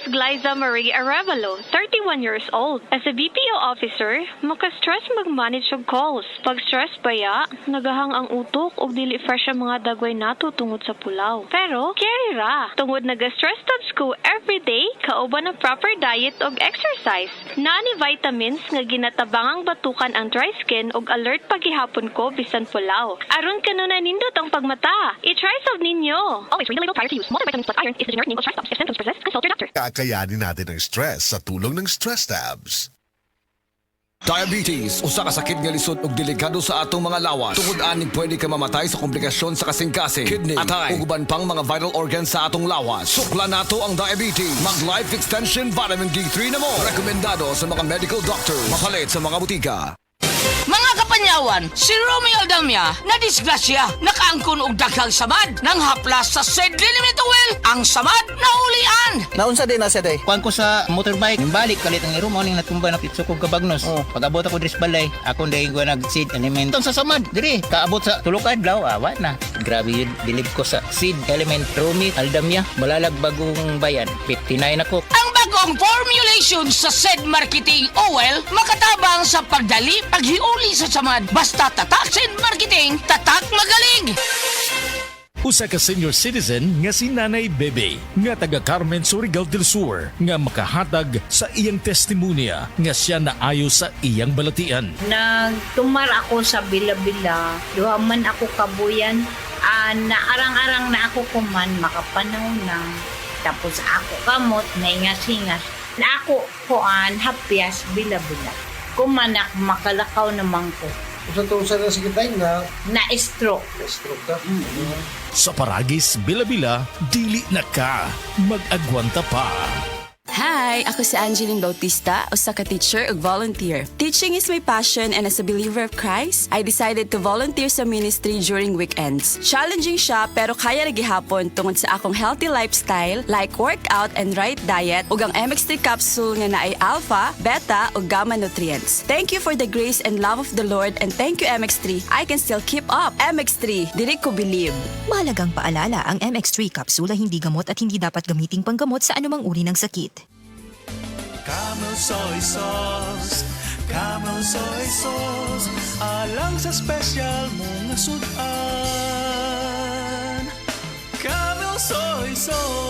is Glyza Marie Arevalo, 31 years old. As a BPO officer, maka-stress mag-manage og calls. Pag stress baya, nagahang ang utok og dili fresh ang mga dagway nato tungod sa pulaw. Pero, carry ra. Tungod naga-stress tabs ko everyday, kauban ng proper diet og exercise. Naani vitamins nga ginatabangang batukan ang dry skin og alert paghihapon ko bisan pulaw. Aron kanuna nindot ang pagmata. I-try sab ninyo. Always read the label prior to use. Multivitamins plus iron is the generic name of stress tabs. If symptoms persist, consult your doctor. Kakayanin natin ang stress sa tulong ng Stress Tabs. Diabetes, usa ka sakit nga lisod ug delikado sa atong mga lawas. Tungod aning pwede ka mamatay sa komplikasyon sa kasing-kasing, kidney, atay, ug uban pang mga vital organs sa atong lawas. Sukla nato ang diabetes. Mag Life Extension Vitamin D3 na mo. Rekomendado sa mga medical doctor. Mapalit sa mga butika. Mga kapanyawan, si Romeo Aldamia na disgrasya nakaangkon og daghang samad nang haplas sa said limit oil ang samad na ulian. Naunsa din na siya day? Kuan ko sa motorbike, balik kalit ang irumo ning natumba na pitso kog kabagnos. Pag-abot ako dres balay, akong day ko nag-seed element sa samad. Diri, kaabot sa tulok adlaw, awa na. Grabe yun, bilib ko sa seed element Romeo Aldamia, Malalag Bagong Bayan. 59 ako. Ang bagong formulation sa said marketing oil makatabang sa pagdali, paghiuli sa samad. Basta tatak said marketing, tatak magaling. Usa ka senior citizen nga si Nanay Bebe nga taga Carmen Surigao del Sur nga makahatag sa iyang testimonya nga siya naayo sa iyang balatian. Nagtumar ako sa bila-bila, duha man ako kabuyan, naarang-arang na ako kuman, makapanaw na. Tapos ako kamot, naingas-hingas. Na ako kuan, hapyas, bila-bila. Kumanak, makalakaw naman ko. Kung sa sakit tayo na Na-stroke. stroke ka. Sa Paragis, Bila-Bila, dili na ka. Mag-agwanta pa. Hi! Ako si Angeline Bautista, usa ka teacher ug volunteer. Teaching is my passion and as a believer of Christ, I decided to volunteer sa ministry during weekends. Challenging siya pero kaya ra gihapon tungod sa akong healthy lifestyle like workout and right diet ug ang MX3 capsule nga naay alpha, beta ug gamma nutrients. Thank you for the grace and love of the Lord and thank you MX3. I can still keep up. MX3, dili ko believe. Mahalagang paalala, ang MX3 capsule ay hindi gamot at hindi dapat gamiting panggamot sa anumang uri ng sakit. Camel soy sauce, Camel soy sauce, alang sa special mong sudan. Camel soy sauce.